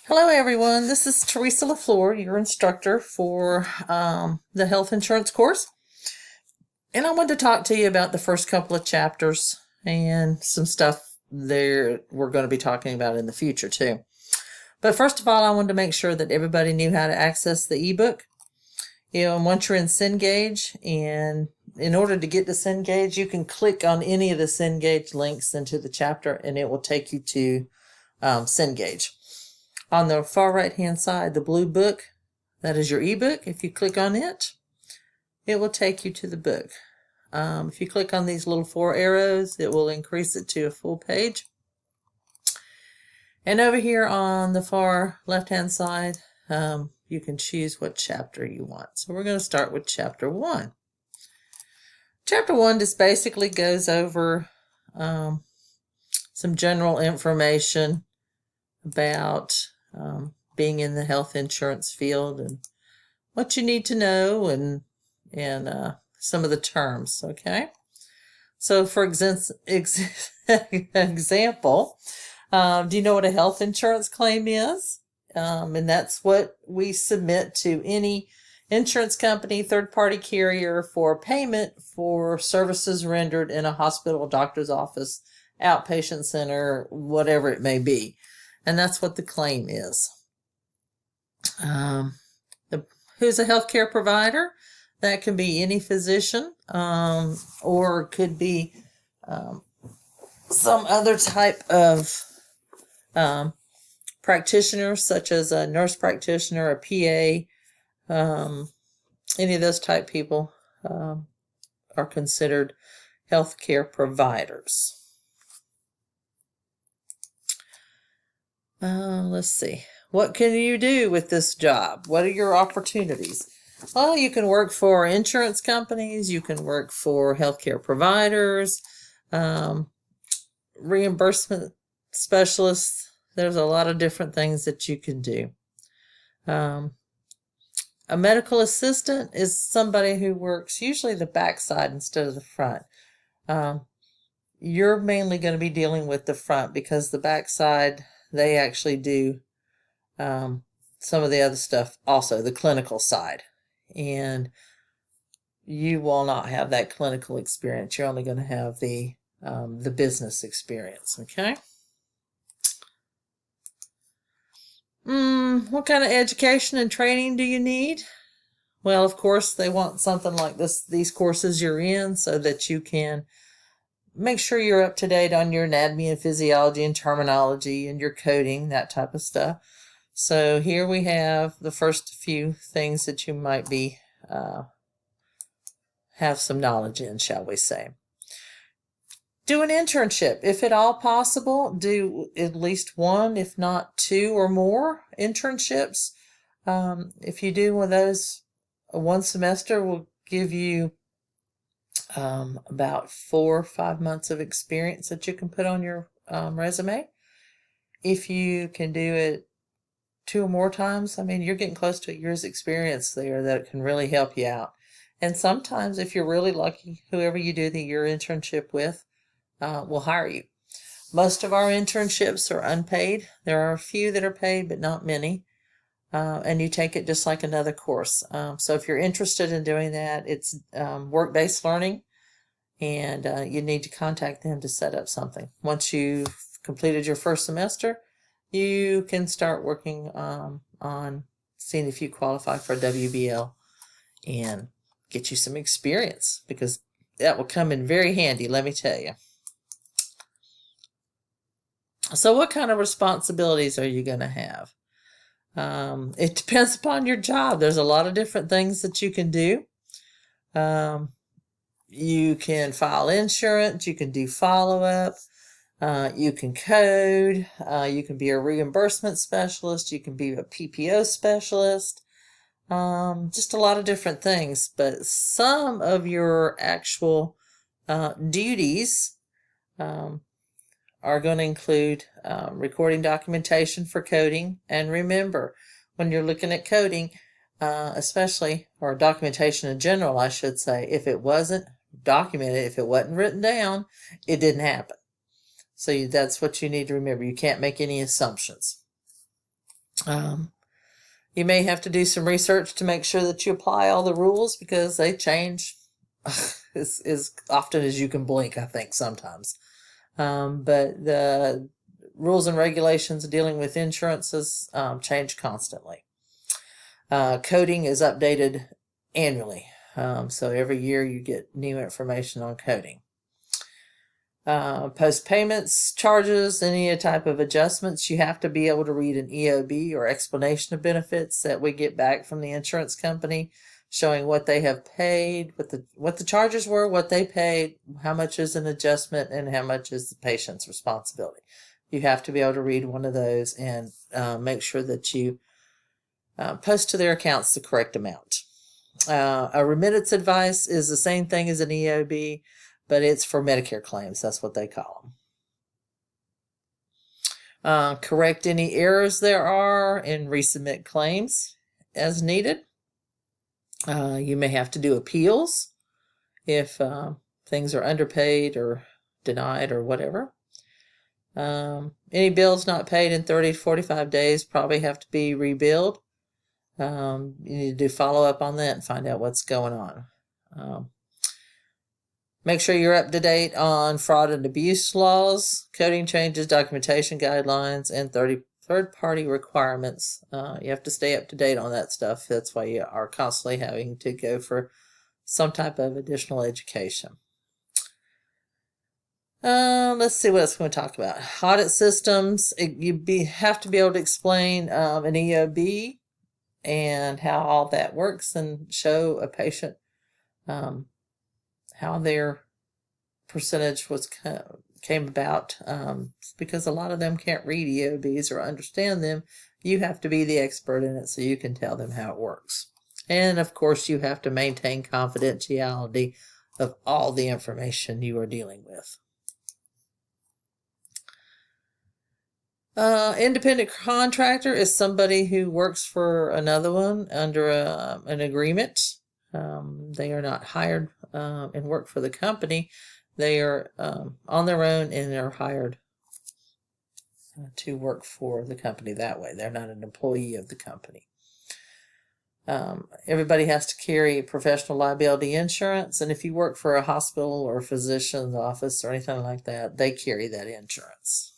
Hello, everyone. This is Teresa LaFleur, your instructor for the health insurance course. And I wanted to talk to you about the first couple of chapters and some stuff there we're going to be talking about in the future, too. But first of all, I wanted to make sure that everybody knew how to access the ebook. And once you're in Cengage, and in order to get to Cengage, you can click on any of the Cengage links into the chapter, and it will take you to Cengage. On the far right-hand side, the blue book, that is your ebook. If you click on it, it will take you to the book. If you click on these little 4 arrows, it will increase it to a full page. And over here on the far left-hand side, you can choose what chapter you want. So we're going to start with Chapter 1. Chapter 1 just basically goes over some general information about being in the health insurance field and what you need to know and some of the terms. Okay, so for example, do you know what a health insurance claim is? And that's what we submit to any insurance company, third-party carrier for payment for services rendered in a hospital, doctor's office, outpatient center, whatever it may be. And that's what the claim is. Who's a healthcare provider? That can be any physician, or could be some other type of practitioner, such as a nurse practitioner, a PA. Any of those type people are considered healthcare providers. Let's see. What can you do with this job? What are your opportunities? Well, you can work for insurance companies. You can work for healthcare providers, reimbursement specialists. There's a lot of different things that you can do. A medical assistant is somebody who works usually the back side instead of the front. You're mainly going to be dealing with the front because the back side, they actually do some of the other stuff also, the clinical side. And you will not have that clinical experience. You're only going to have the business experience, okay? What kind of education and training do you need? Well, of course, they want something like these courses you're in so that you can make sure you're up to date on your anatomy and physiology and terminology and your coding, that type of stuff. So here we have the first few things that you might be have some knowledge in, shall we say. Do an internship. If at all possible, do at least 1, if not 2 or more internships. If you do one of those, 1 semester will give you about 4 or 5 months of experience that you can put on your resume. If you can do it 2 or more times, I mean, you're getting close to a year's experience there that can really help you out. And sometimes, if you're really lucky, whoever you do your internship with will hire you. Most of our internships are unpaid. There are a few that are paid, but not many. And you take it just like another course. So if you're interested in doing that, it's work-based learning, and you need to contact them to set up something. Once you've completed your first semester, you can start working on seeing if you qualify for WBL and get you some experience, because that will come in very handy, let me tell you. So what kind of responsibilities are you going to have? It depends upon your job. There's a lot of different things that you can do. You can file insurance. You can do follow-up. You can code. You can be a reimbursement specialist. You can be a PPO specialist. Just a lot of different things. But some of your actual duties are going to include recording documentation for coding. And remember, when you're looking at coding, especially, or documentation in general, I should say, if it wasn't documented, if it wasn't written down, it didn't happen. So that's what you need to remember. You can't make any assumptions. You may have to do some research to make sure that you apply all the rules because they change as often as you can blink, I think, sometimes. But the rules and regulations dealing with insurances change constantly. Coding is updated annually. So every year you get new information on coding. Post payments, charges, any type of adjustments, you have to be able to read an EOB or explanation of benefits that we get back from the insurance company, showing what they have paid, what the charges were, what they paid, how much is an adjustment, and how much is the patient's responsibility. You have to be able to read one of those and make sure that you post to their accounts the correct amount. A remittance advice is the same thing as an EOB, but it's for Medicare claims. That's what they call them. Correct any errors there are and resubmit claims as needed. You may have to do appeals if things are underpaid or denied or whatever. Any bills not paid in 30 to 45 days probably have to be rebilled. You need to do follow up on that and find out what's going on. Make sure you're up to date on fraud and abuse laws, coding changes, documentation guidelines, and third-party requirements. You have to stay up to date on that stuff. That's why you are constantly having to go for some type of additional education. Let's see what else we're going to talk about. Audit systems. You have to be able to explain an EOB and how all that works and show a patient how their percentage came about, because a lot of them can't read EOBs or understand them. You have to be the expert in it so you can tell them how it works. And of course, you have to maintain confidentiality of all the information you are dealing with. Independent contractor is somebody who works for another one under an agreement. They are not hired and work for the company. They are on their own and are hired to work for the company that way. They're not an employee of the company. Everybody has to carry professional liability insurance, and if you work for a hospital or a physician's office or anything like that, they carry that insurance.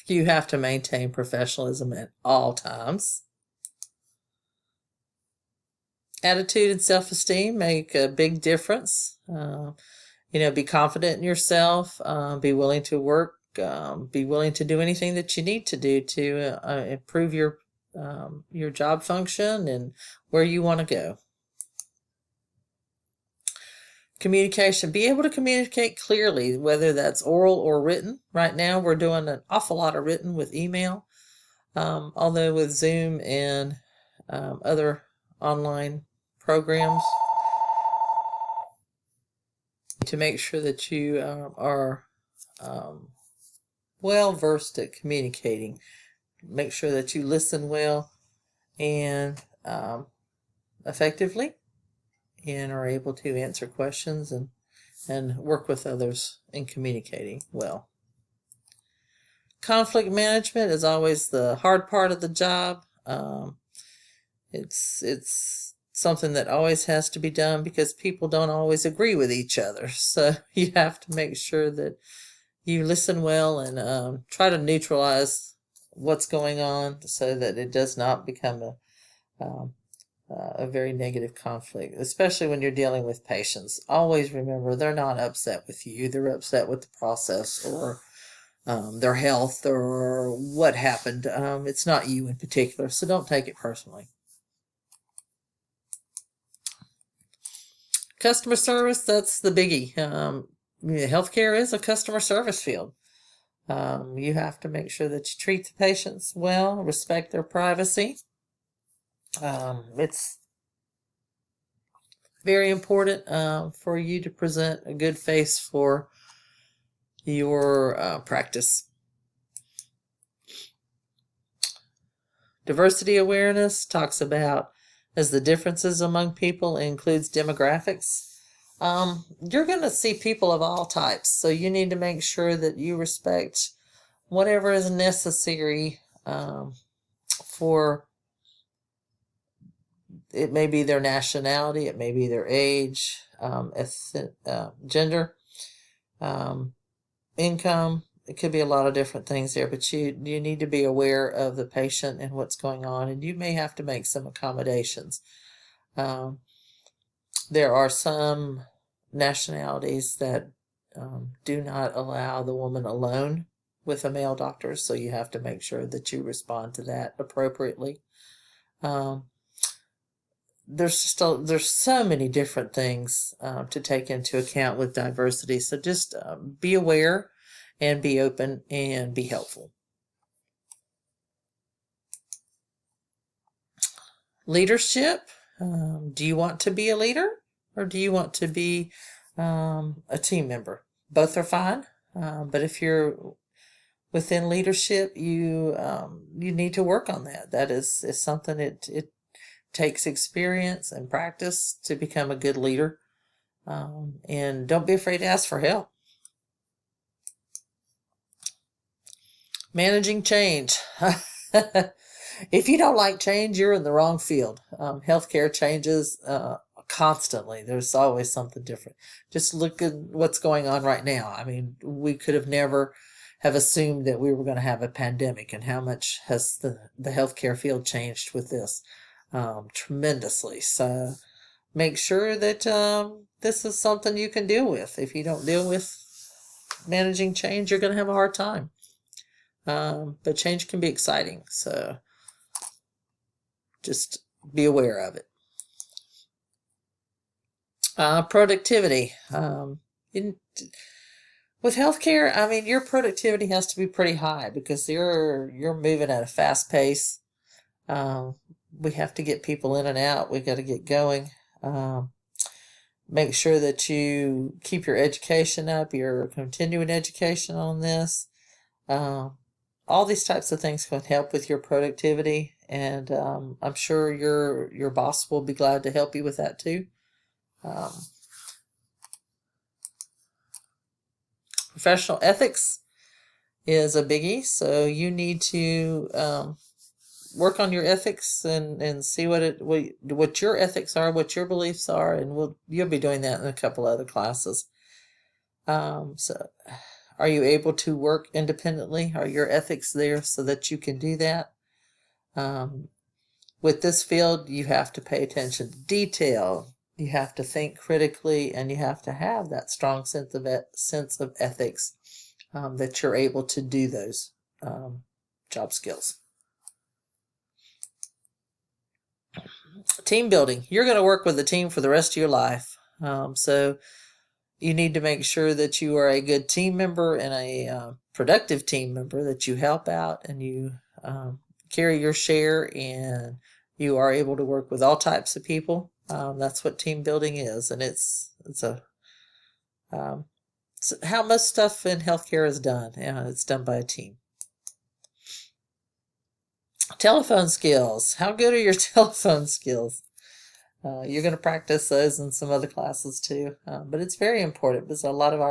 You have to maintain professionalism at all times. Attitude and self-esteem make a big difference. Be confident in yourself, be willing to work, be willing to do anything that you need to do to improve your job function and where you want to go. Communication. Be able to communicate clearly, whether that's oral or written. Right now, we're doing an awful lot of written with email, although with Zoom and other online programs, to make sure that you are well versed at communicating. Make sure that you listen well and effectively, and are able to answer questions and work with others in communicating well. Conflict management is always the hard part of the job. It's something that always has to be done because people don't always agree with each other. So you have to make sure that you listen well and try to neutralize what's going on so that it does not become a very negative conflict, especially when you're dealing with patients. Always remember, they're not upset with you. They're upset with the process or their health or what happened. It's not you in particular, so don't take it personally. Customer service, that's the biggie. Healthcare is a customer service field. You have to make sure that you treat the patients well, respect their privacy. It's very important for you to present a good face for your practice. Diversity awareness talks about as the differences among people includes demographics. You're going to see people of all types, so you need to make sure that you respect whatever is necessary for it. May be their nationality, it may be their age, gender, income. It could be a lot of different things there, but you need to be aware of the patient and what's going on, and you may have to make some accommodations. There are some nationalities that do not allow the woman alone with a male doctor, so you have to make sure that you respond to that appropriately. There's so many different things to take into account with diversity, so just be aware and be open and be helpful. Leadership. Do you want to be a leader, or do you want to be a team member? Both are fine, but if you're within leadership, you need to work on that. That is something it takes experience and practice to become a good leader, and don't be afraid to ask for help. Managing change. If you don't like change, you're in the wrong field. Healthcare changes constantly. There's always something different. Just look at what's going on right now. I mean, we could have never have assumed that we were going to have a pandemic, and how much has the healthcare field changed with this? Tremendously. So make sure that this is something you can deal with. If you don't deal with managing change, you're going to have a hard time. But change can be exciting, so just be aware of it. Productivity. With healthcare, I mean, your productivity has to be pretty high because you're moving at a fast pace. We have to get people in and out. We've got to get going. Make sure that you keep your education up, your continuing education on this. All these types of things can help with your productivity, and I'm sure your boss will be glad to help you with that too. Professional ethics is a biggie, so you need to work on your ethics and see what your ethics are, what your beliefs are, and you'll be doing that in a couple other classes. So are you able to work independently? Are your ethics there so that you can do that? With this field, you have to pay attention to detail. You have to think critically, and you have to have that strong sense of ethics that you're able to do those job skills. Team building. You're going to work with a team for the rest of your life. So you need to make sure that you are a good team member and a productive team member, that you help out and you carry your share, and you are able to work with all types of people. That's what team building is, and it's how most stuff in healthcare is done. It's done by a team. Telephone skills. How good are your telephone skills? You're going to practice those in some other classes too, but it's very important because a lot of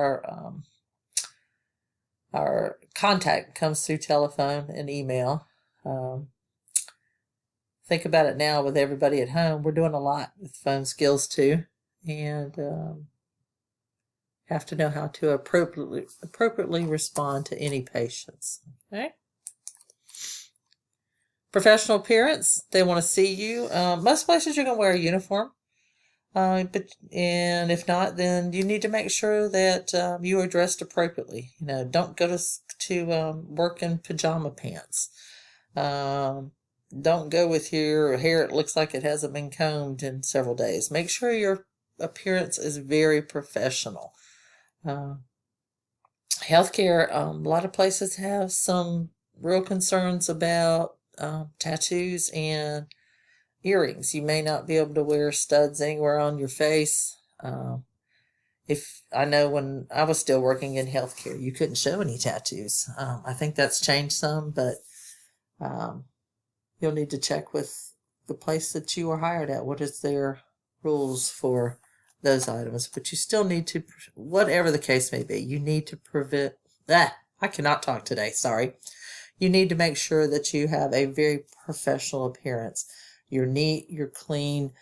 our contact comes through telephone and email. Think about it now with everybody at home. We're doing a lot with phone skills too, and have to know how to appropriately respond to any patients. Okay. Professional appearance. They want to see you. Most places you're going to wear a uniform, and if not, then you need to make sure that you are dressed appropriately. Don't go to work in pajama pants. Don't go with your hair. It looks like it hasn't been combed in several days. Make sure your appearance is very professional. Healthcare. A lot of places have some real concerns about tattoos and earrings. You may not be able to wear studs anywhere on your face. If I know when I was still working in healthcare, you couldn't show any tattoos. I think that's changed some, but you'll need to check with the place that you are hired at. What is their rules for those items, but you still need to, whatever the case may be, you need to I cannot talk today, sorry. You need to make sure that you have a very professional appearance. You're neat, you're clean,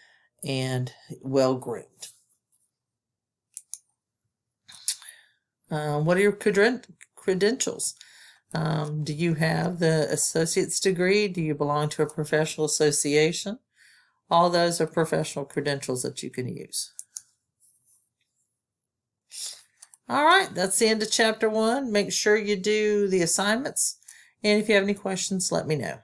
and well groomed. What are your credentials? Do you have the associate's degree? Do you belong to a professional association? All those are professional credentials that you can use. All right, that's the end of chapter 1. Make sure you do the assignments. And if you have any questions, let me know.